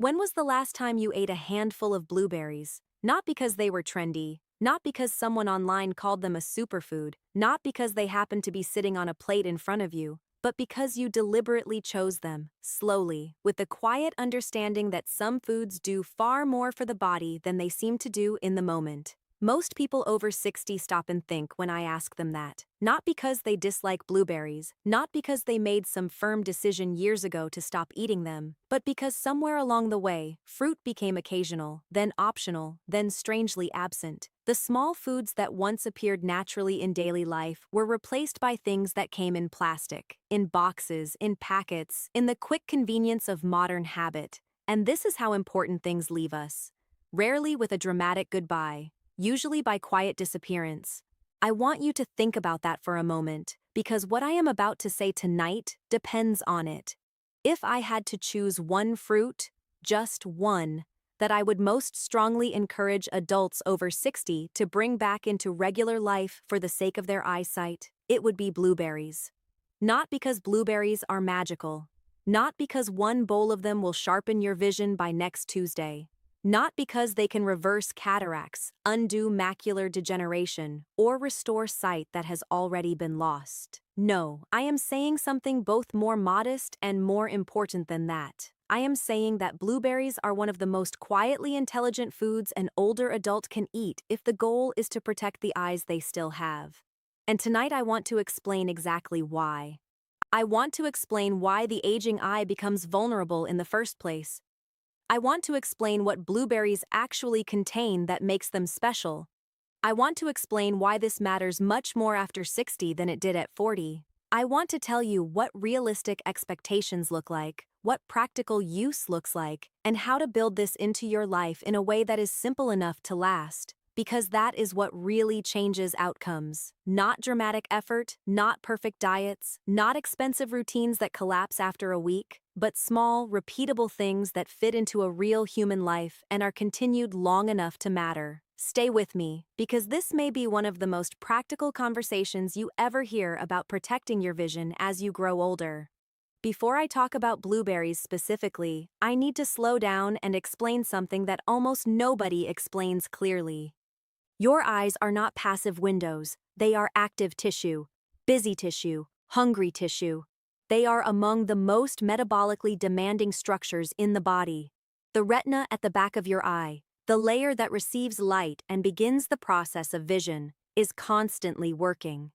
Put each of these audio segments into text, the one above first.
When was the last time you ate a handful of blueberries? Not because they were trendy, not because someone online called them a superfood, not because they happened to be sitting on a plate in front of you, but because you deliberately chose them, slowly, with the quiet understanding that some foods do far more for the body than they seem to do in the moment. Most people over 60 stop and think when I ask them that. Not because they dislike blueberries, not because they made some firm decision years ago to stop eating them, but because somewhere along the way, fruit became occasional, then optional, then strangely absent. The small foods that once appeared naturally in daily life were replaced by things that came in plastic, in boxes, in packets, in the quick convenience of modern habit. And this is how important things leave us. Rarely with a dramatic goodbye. Usually by quiet disappearance. I want you to think about that for a moment, because what I am about to say tonight depends on it. If I had to choose one fruit, just one, that I would most strongly encourage adults over 60 to bring back into regular life for the sake of their eyesight, it would be blueberries. Not because blueberries are magical. Not because one bowl of them will sharpen your vision by next Tuesday. Not because they can reverse cataracts, undo macular degeneration, or restore sight that has already been lost. No, I am saying something both more modest and more important than that. I am saying that blueberries are one of the most quietly intelligent foods an older adult can eat if the goal is to protect the eyes they still have. And tonight I want to explain exactly why. I want to explain why the aging eye becomes vulnerable in the first place. I want to explain what blueberries actually contain that makes them special. I want to explain why this matters much more after 60 than it did at 40. I want to tell you what realistic expectations look like, what practical use looks like, and how to build this into your life in a way that is simple enough to last. Because that is what really changes outcomes. Not dramatic effort, not perfect diets, not expensive routines that collapse after a week, but small, repeatable things that fit into a real human life and are continued long enough to matter. Stay with me, because this may be one of the most practical conversations you ever hear about protecting your vision as you grow older. Before I talk about blueberries specifically, I need to slow down and explain something that almost nobody explains clearly. Your eyes are not passive windows, they are active tissue, busy tissue, hungry tissue. They are among the most metabolically demanding structures in the body. The retina at the back of your eye, the layer that receives light and begins the process of vision, is constantly working.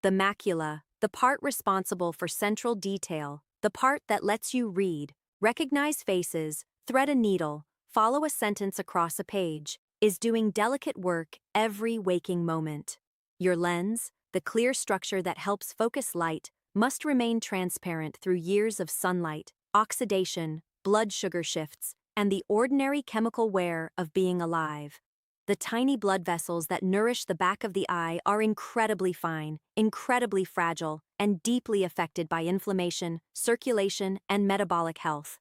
The macula, the part responsible for central detail, the part that lets you read, recognize faces, thread a needle, follow a sentence across a page, is doing delicate work every waking moment. Your lens, the clear structure that helps focus light, must remain transparent through years of sunlight, oxidation, blood sugar shifts, and the ordinary chemical wear of being alive. The tiny blood vessels that nourish the back of the eye are incredibly fine, incredibly fragile, and deeply affected by inflammation, circulation, and metabolic health.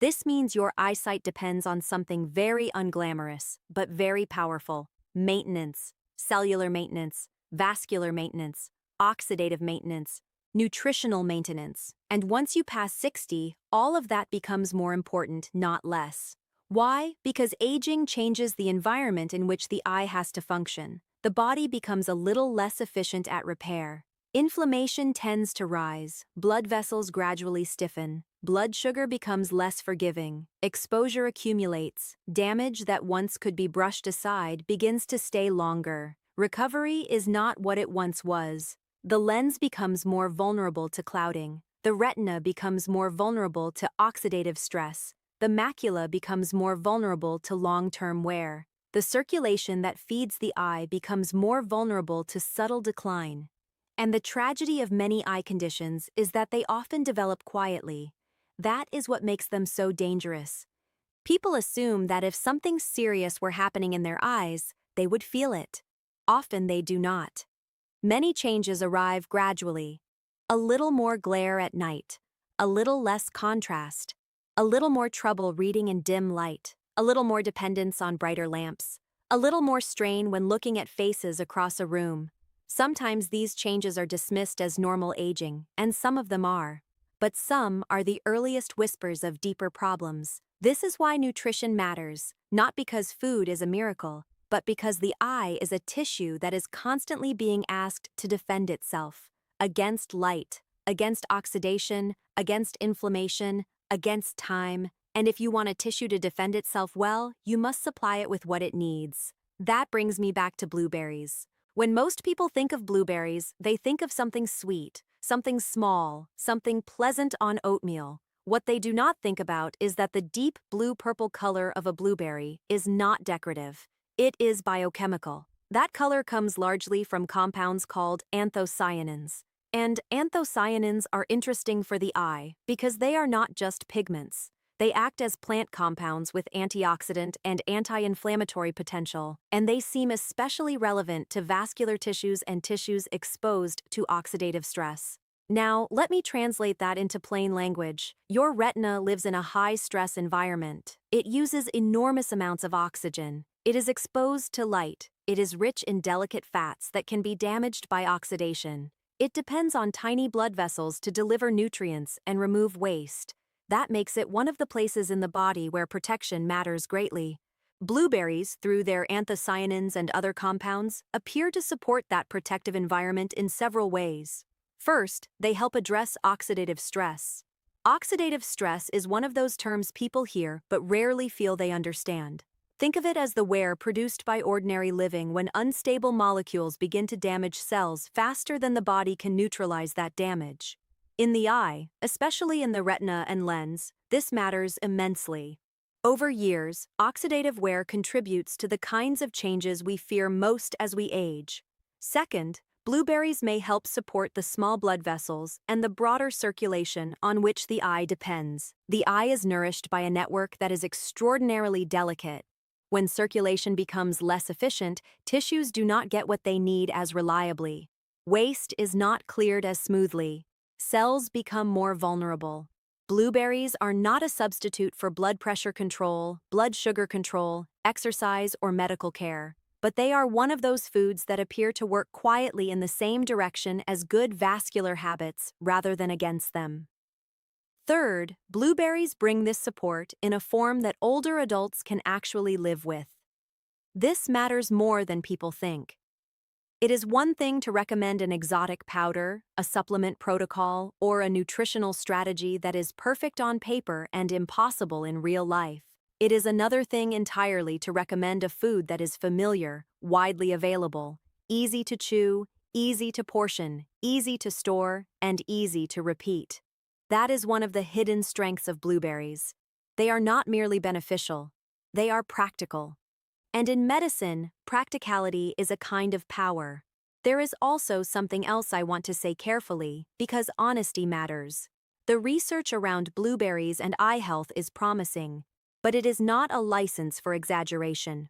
This means your eyesight depends on something very unglamorous, but very powerful: maintenance, cellular maintenance, vascular maintenance, oxidative maintenance, nutritional maintenance. And once you pass 60, all of that becomes more important, not less. Why? Because aging changes the environment in which the eye has to function. The body becomes a little less efficient at repair. Inflammation tends to rise, blood vessels gradually stiffen, blood sugar becomes less forgiving, exposure accumulates, damage that once could be brushed aside begins to stay longer. Recovery is not what it once was. The lens becomes more vulnerable to clouding, the retina becomes more vulnerable to oxidative stress, the macula becomes more vulnerable to long-term wear. The circulation that feeds the eye becomes more vulnerable to subtle decline. And the tragedy of many eye conditions is that they often develop quietly. That is what makes them so dangerous. People assume that if something serious were happening in their eyes, they would feel it. Often they do not. Many changes arrive gradually. A little more glare at night, a little less contrast, a little more trouble reading in dim light, a little more dependence on brighter lamps, a little more strain when looking at faces across a room. Sometimes these changes are dismissed as normal aging, and some of them are. But some are the earliest whispers of deeper problems. This is why nutrition matters, not because food is a miracle, but because the eye is a tissue that is constantly being asked to defend itself against light, against oxidation, against inflammation, against time, and if you want a tissue to defend itself well, you must supply it with what it needs. That brings me back to blueberries. When most people think of blueberries, they think of something sweet, something small, something pleasant on oatmeal. What they do not think about is that the deep blue-purple color of a blueberry is not decorative. It is biochemical. That color comes largely from compounds called anthocyanins. And anthocyanins are interesting for the eye because they are not just pigments. They act as plant compounds with antioxidant and anti-inflammatory potential, and they seem especially relevant to vascular tissues and tissues exposed to oxidative stress. Now, let me translate that into plain language. Your retina lives in a high-stress environment. It uses enormous amounts of oxygen. It is exposed to light. It is rich in delicate fats that can be damaged by oxidation. It depends on tiny blood vessels to deliver nutrients and remove waste. That makes it one of the places in the body where protection matters greatly. Blueberries, through their anthocyanins and other compounds, appear to support that protective environment in several ways. First, they help address oxidative stress. Oxidative stress is one of those terms people hear but rarely feel they understand. Think of it as the wear produced by ordinary living when unstable molecules begin to damage cells faster than the body can neutralize that damage. In the eye, especially in the retina and lens, this matters immensely. Over years, oxidative wear contributes to the kinds of changes we fear most as we age. Second, blueberries may help support the small blood vessels and the broader circulation on which the eye depends. The eye is nourished by a network that is extraordinarily delicate. When circulation becomes less efficient, tissues do not get what they need as reliably. Waste is not cleared as smoothly. Cells become more vulnerable. Blueberries are not a substitute for blood pressure control, blood sugar control, exercise, or medical care, but they are one of those foods that appear to work quietly in the same direction as good vascular habits rather than against them. Third, blueberries bring this support in a form that older adults can actually live with. This matters more than people think. It is one thing to recommend an exotic powder, a supplement protocol, or a nutritional strategy that is perfect on paper and impossible in real life. It is another thing entirely to recommend a food that is familiar, widely available, easy to chew, easy to portion, easy to store, and easy to repeat. That is one of the hidden strengths of blueberries. They are not merely beneficial, they are practical. And in medicine, practicality is a kind of power. There is also something else I want to say carefully, because honesty matters. The research around blueberries and eye health is promising, but it is not a license for exaggeration.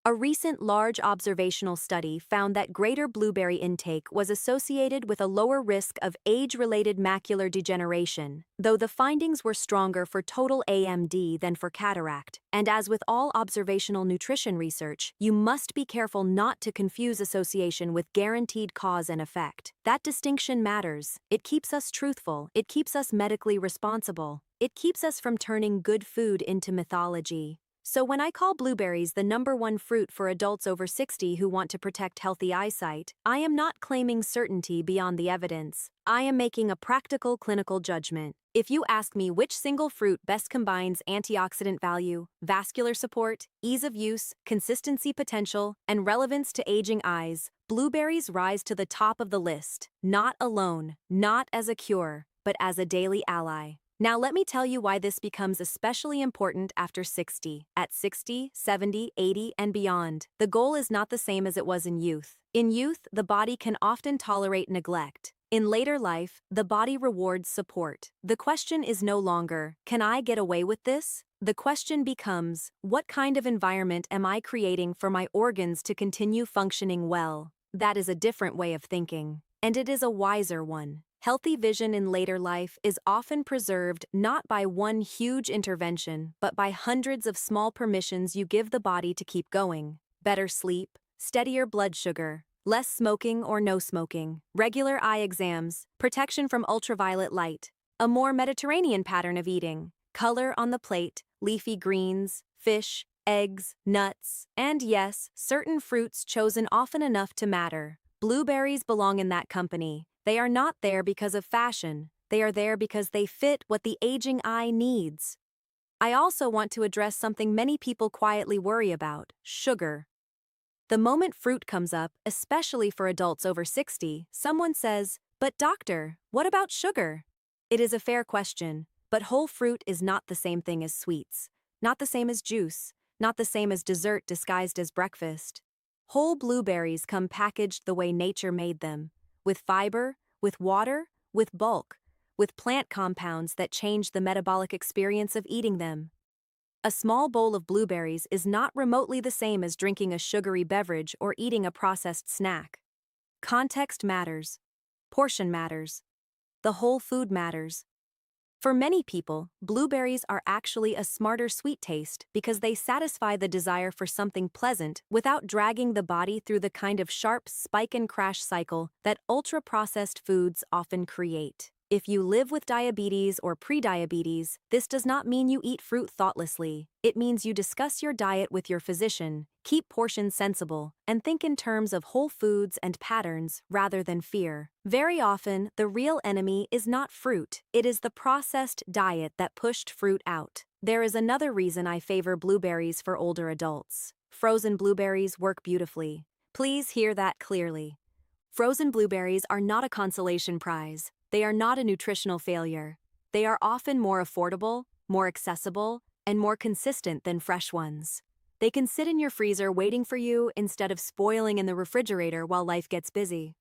A recent large observational study found that greater blueberry intake was associated with a lower risk of age-related macular degeneration, though the findings were stronger for total AMD than for cataract. And as with all observational nutrition research, you must be careful not to confuse association with guaranteed cause and effect. That distinction matters. It keeps us truthful. It keeps us medically responsible. It keeps us from turning good food into mythology. So when I call blueberries the #1 fruit for adults over 60 who want to protect healthy eyesight, I am not claiming certainty beyond the evidence. I am making a practical clinical judgment. If you ask me which single fruit best combines antioxidant value, vascular support, ease of use, consistency potential, and relevance to aging eyes, blueberries rise to the top of the list, not alone, not as a cure, but as a daily ally. Now let me tell you why this becomes especially important after 60. At 60, 70, 80, and beyond, the goal is not the same as it was in youth. In youth, the body can often tolerate neglect. In later life, the body rewards support. The question is no longer, can I get away with this? The question becomes, what kind of environment am I creating for my organs to continue functioning well? That is a different way of thinking, and it is a wiser one. Healthy vision in later life is often preserved not by one huge intervention, but by hundreds of small permissions you give the body to keep going. Better sleep, steadier blood sugar, less smoking or no smoking, regular eye exams, protection from ultraviolet light, a more Mediterranean pattern of eating, color on the plate, leafy greens, fish, eggs, nuts, and yes, certain fruits chosen often enough to matter. Blueberries belong in that company. They are not there because of fashion. They are there because they fit what the aging eye needs. I also want to address something many people quietly worry about: sugar. The moment fruit comes up, especially for adults over 60, someone says, "But doctor, what about sugar?" It is a fair question, but whole fruit is not the same thing as sweets, not the same as juice, not the same as dessert disguised as breakfast. Whole blueberries come packaged the way nature made them, with fiber, with water, with bulk, with plant compounds that change the metabolic experience of eating them. A small bowl of blueberries is not remotely the same as drinking a sugary beverage or eating a processed snack. Context matters. Portion matters. The whole food matters. For many people, blueberries are actually a smarter sweet taste because they satisfy the desire for something pleasant without dragging the body through the kind of sharp spike and crash cycle that ultra-processed foods often create. If you live with diabetes or prediabetes, this does not mean you eat fruit thoughtlessly. It means you discuss your diet with your physician, keep portions sensible, and think in terms of whole foods and patterns rather than fear. Very often, the real enemy is not fruit, it is the processed diet that pushed fruit out. There is another reason I favor blueberries for older adults. Frozen blueberries work beautifully. Please hear that clearly. Frozen blueberries are not a consolation prize. They are not a nutritional failure. They are often more affordable, more accessible, and more consistent than fresh ones. They can sit in your freezer waiting for you instead of spoiling in the refrigerator while life gets busy.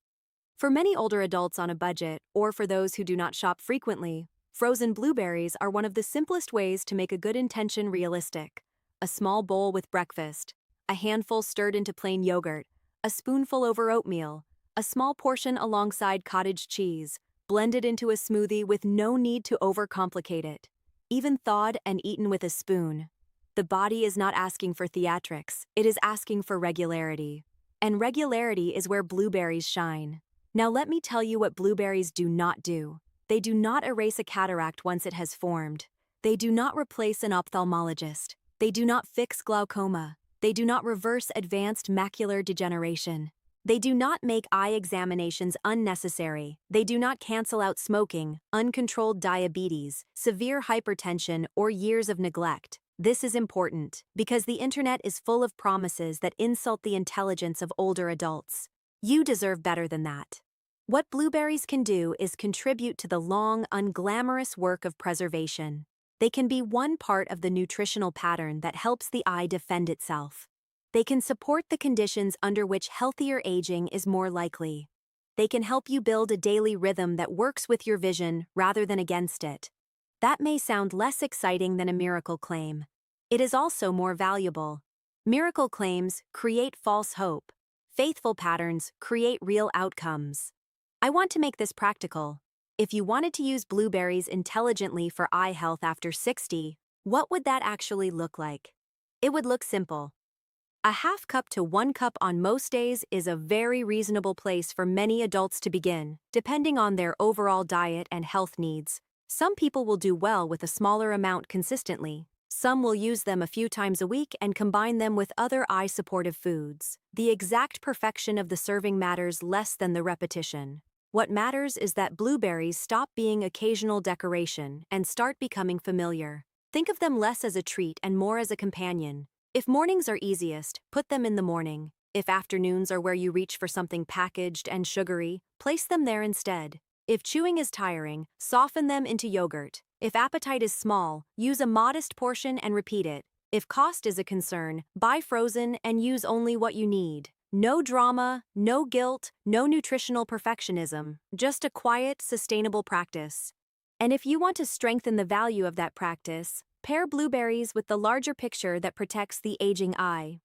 For many older adults on a budget, or for those who do not shop frequently, frozen blueberries are one of the simplest ways to make a good intention realistic. A small bowl with breakfast, a handful stirred into plain yogurt, a spoonful over oatmeal, a small portion alongside cottage cheese, blended into a smoothie with no need to overcomplicate it. Even thawed and eaten with a spoon. The body is not asking for theatrics, it is asking for regularity. And regularity is where blueberries shine. Now let me tell you what blueberries do not do. They do not erase a cataract once it has formed. They do not replace an ophthalmologist. They do not fix glaucoma. They do not reverse advanced macular degeneration. They do not make eye examinations unnecessary. They do not cancel out smoking, uncontrolled diabetes, severe hypertension, or years of neglect. This is important because the internet is full of promises that insult the intelligence of older adults. You deserve better than that. What blueberries can do is contribute to the long, unglamorous work of preservation. They can be one part of the nutritional pattern that helps the eye defend itself. They can support the conditions under which healthier aging is more likely. They can help you build a daily rhythm that works with your vision rather than against it. That may sound less exciting than a miracle claim. It is also more valuable. Miracle claims create false hope. Faithful patterns create real outcomes. I want to make this practical. If you wanted to use blueberries intelligently for eye health after 60, what would that actually look like? It would look simple. A half cup to 1 cup on most days is a very reasonable place for many adults to begin, depending on their overall diet and health needs. Some people will do well with a smaller amount consistently. Some will use them a few times a week and combine them with other eye-supportive foods. The exact perfection of the serving matters less than the repetition. What matters is that blueberries stop being occasional decoration and start becoming familiar. Think of them less as a treat and more as a companion. If mornings are easiest, put them in the morning. If afternoons are where you reach for something packaged and sugary, place them there instead. If chewing is tiring, soften them into yogurt. If appetite is small, use a modest portion and repeat it. If cost is a concern, buy frozen and use only what you need. No drama, no guilt, no nutritional perfectionism, just a quiet, sustainable practice. And if you want to strengthen the value of that practice, pair blueberries with the larger picture that protects the aging eye.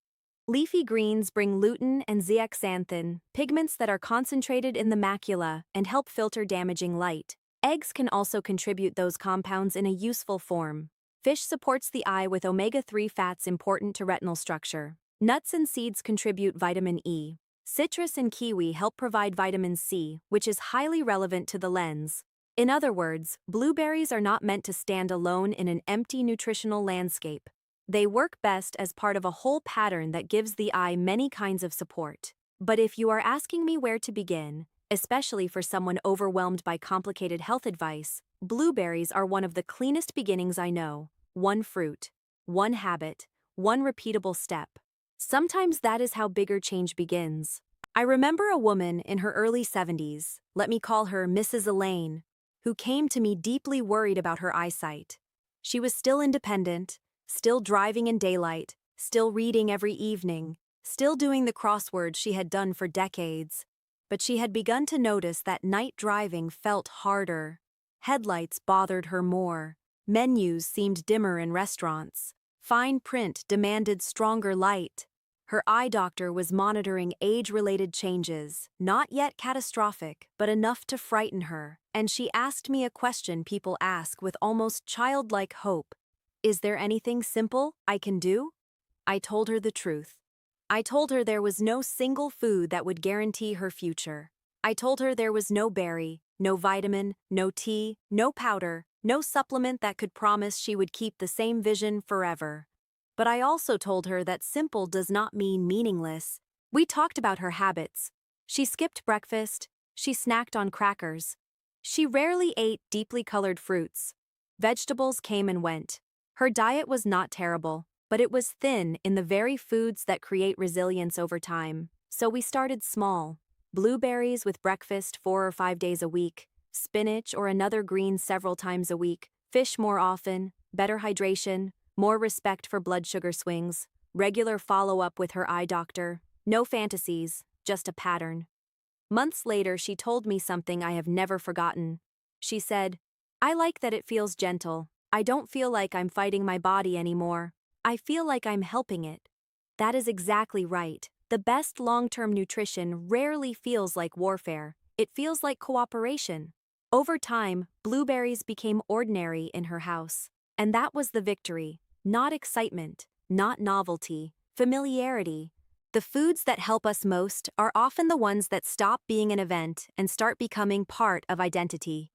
Leafy greens bring lutein and zeaxanthin, pigments that are concentrated in the macula and help filter damaging light. Eggs can also contribute those compounds in a useful form. Fish supports the eye with omega-3 fats important to retinal structure. Nuts and seeds contribute vitamin E. Citrus and kiwi help provide vitamin C, which is highly relevant to the lens. In other words, blueberries are not meant to stand alone in an empty nutritional landscape. They work best as part of a whole pattern that gives the eye many kinds of support. But if you are asking me where to begin, especially for someone overwhelmed by complicated health advice, blueberries are one of the cleanest beginnings I know. One fruit, one habit, one repeatable step. Sometimes that is how bigger change begins. I remember a woman in her early 70s, let me call her Mrs. Elaine, who came to me deeply worried about her eyesight. She was still independent, still driving in daylight, still reading every evening, still doing the crosswords she had done for decades. But she had begun to notice that night driving felt harder. Headlights bothered her more. Menus seemed dimmer in restaurants. Fine print demanded stronger light. Her eye doctor was monitoring age-related changes, not yet catastrophic, but enough to frighten her, and she asked me a question people ask with almost childlike hope. Is there anything simple I can do? I told her the truth. I told her there was no single food that would guarantee her future. I told her there was no berry, no vitamin, no tea, no powder, no supplement that could promise she would keep the same vision forever. But I also told her that simple does not mean meaningless. We talked about her habits. She skipped breakfast. She snacked on crackers. She rarely ate deeply colored fruits. Vegetables came and went. Her diet was not terrible, but it was thin in the very foods that create resilience over time. So we started small. Blueberries with breakfast 4 or 5 days a week, spinach or another green several times a week, fish more often, better hydration, more respect for blood sugar swings, regular follow-up with her eye doctor, no fantasies, just a pattern. Months later, she told me something I have never forgotten. She said, "I like that it feels gentle. I don't feel like I'm fighting my body anymore. I feel like I'm helping it." That is exactly right. The best long-term nutrition rarely feels like warfare. It feels like cooperation. Over time, blueberries became ordinary in her house. And that was the victory. Not excitement, not novelty, familiarity. The foods that help us most are often the ones that stop being an event and start becoming part of identity.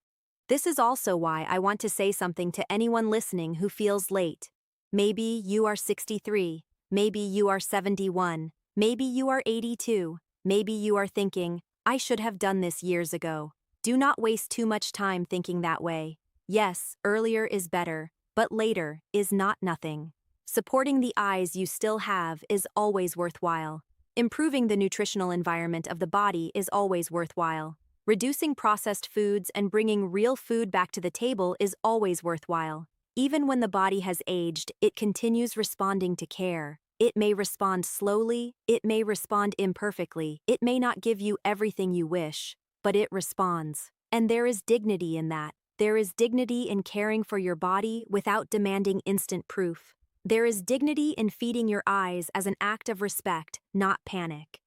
This is also why I want to say something to anyone listening who feels late. Maybe you are 63, maybe you are 71, maybe you are 82, maybe you are thinking, I should have done this years ago. Do not waste too much time thinking that way. Yes, earlier is better, but later is not nothing. Supporting the eyes you still have is always worthwhile. Improving the nutritional environment of the body is always worthwhile. Reducing processed foods and bringing real food back to the table is always worthwhile. Even when the body has aged, it continues responding to care. It may respond slowly, it may respond imperfectly, it may not give you everything you wish, but it responds. And there is dignity in that. There is dignity in caring for your body without demanding instant proof. There is dignity in feeding your eyes as an act of respect, not panic.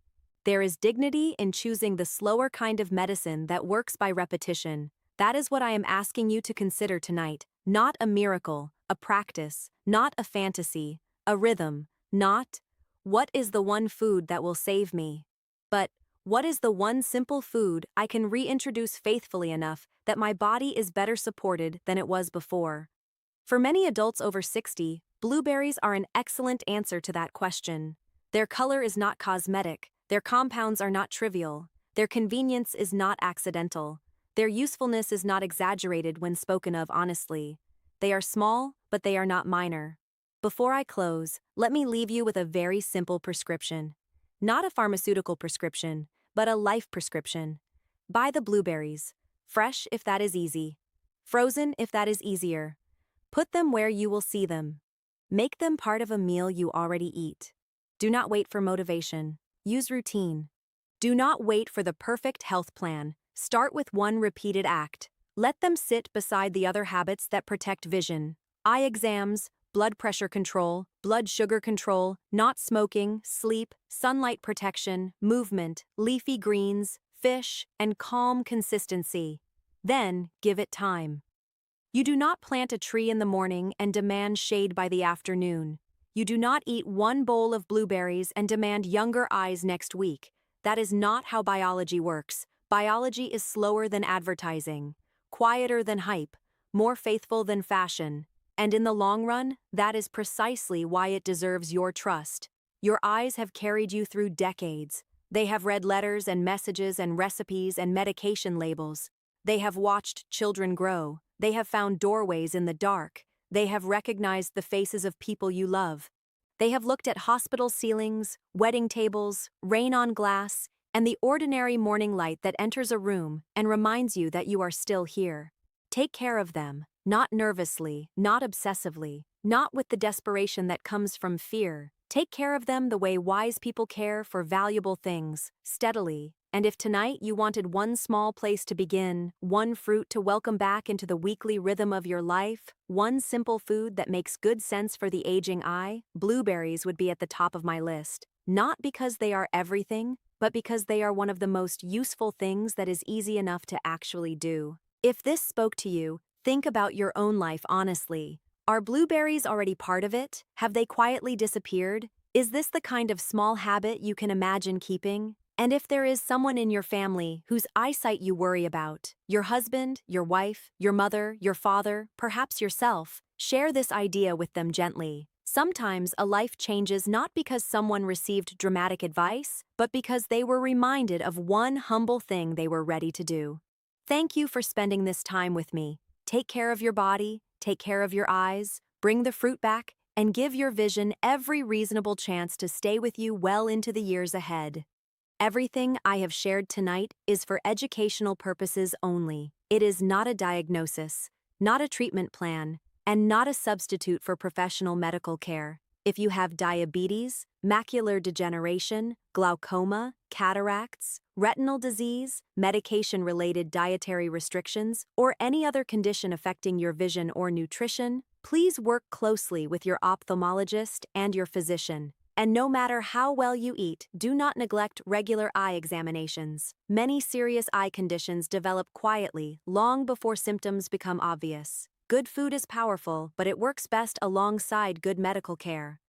There is dignity in choosing the slower kind of medicine that works by repetition. That is what I am asking you to consider tonight. Not a miracle, a practice, not a fantasy, a rhythm, not, what is the one food that will save me? But, what is the one simple food I can reintroduce faithfully enough that my body is better supported than it was before? For many adults over 60, blueberries are an excellent answer to that question. Their color is not cosmetic, their compounds are not trivial, their convenience is not accidental, their usefulness is not exaggerated when spoken of honestly. They are small, but they are not minor. Before I close, let me leave you with a very simple prescription. Not a pharmaceutical prescription, but a life prescription. Buy the blueberries. Fresh if that is easy. Frozen if that is easier. Put them where you will see them. Make them part of a meal you already eat. Do not wait for motivation. Use routine. Do not wait for the perfect health plan. Start with one repeated act. Let them sit beside the other habits that protect vision. Eye exams, blood pressure control, blood sugar control, not smoking, sleep, sunlight protection, movement, leafy greens, fish, and calm consistency. Then, give it time. You do not plant a tree in the morning and demand shade by the afternoon. You do not eat one bowl of blueberries and demand younger eyes next week. That is not how biology works. Biology is slower than advertising. quieter than hype, more faithful than fashion. And in the long run, that is precisely why it deserves your trust. Your eyes have carried you through decades. They have read letters and messages and recipes and medication labels. They have watched children grow. They have found doorways in the dark. They have recognized the faces of people you love. They have looked at hospital ceilings, wedding tables, rain on glass, and the ordinary morning light that enters a room and reminds you that you are still here. Take care of them, not nervously, not obsessively, not with the desperation that comes from fear. Take care of them the way wise people care for valuable things, steadily. And if tonight you wanted one small place to begin, one fruit to welcome back into the weekly rhythm of your life, one simple food that makes good sense for the aging eye, blueberries would be at the top of my list. Not because they are everything, but because they are one of the most useful things that is easy enough to actually do. If this spoke to you, think about your own life honestly. Are blueberries already part of it? Have they quietly disappeared? Is this the kind of small habit you can imagine keeping? And if there is someone in your family whose eyesight you worry about, your husband, your wife, your mother, your father, perhaps yourself, share this idea with them gently. Sometimes a life changes not because someone received dramatic advice, but because they were reminded of one humble thing they were ready to do. Thank you for spending this time with me. Take care of your body, take care of your eyes, bring the fruit back, and give your vision every reasonable chance to stay with you well into the years ahead. Everything I have shared tonight is for educational purposes only. It is not a diagnosis, not a treatment plan, and not a substitute for professional medical care. If you have diabetes, macular degeneration, glaucoma, cataracts, retinal disease, medication-related dietary restrictions, or any other condition affecting your vision or nutrition, please work closely with your ophthalmologist and your physician. And no matter how well you eat, do not neglect regular eye examinations. Many serious eye conditions develop quietly, long before symptoms become obvious. Good food is powerful, but it works best alongside good medical care.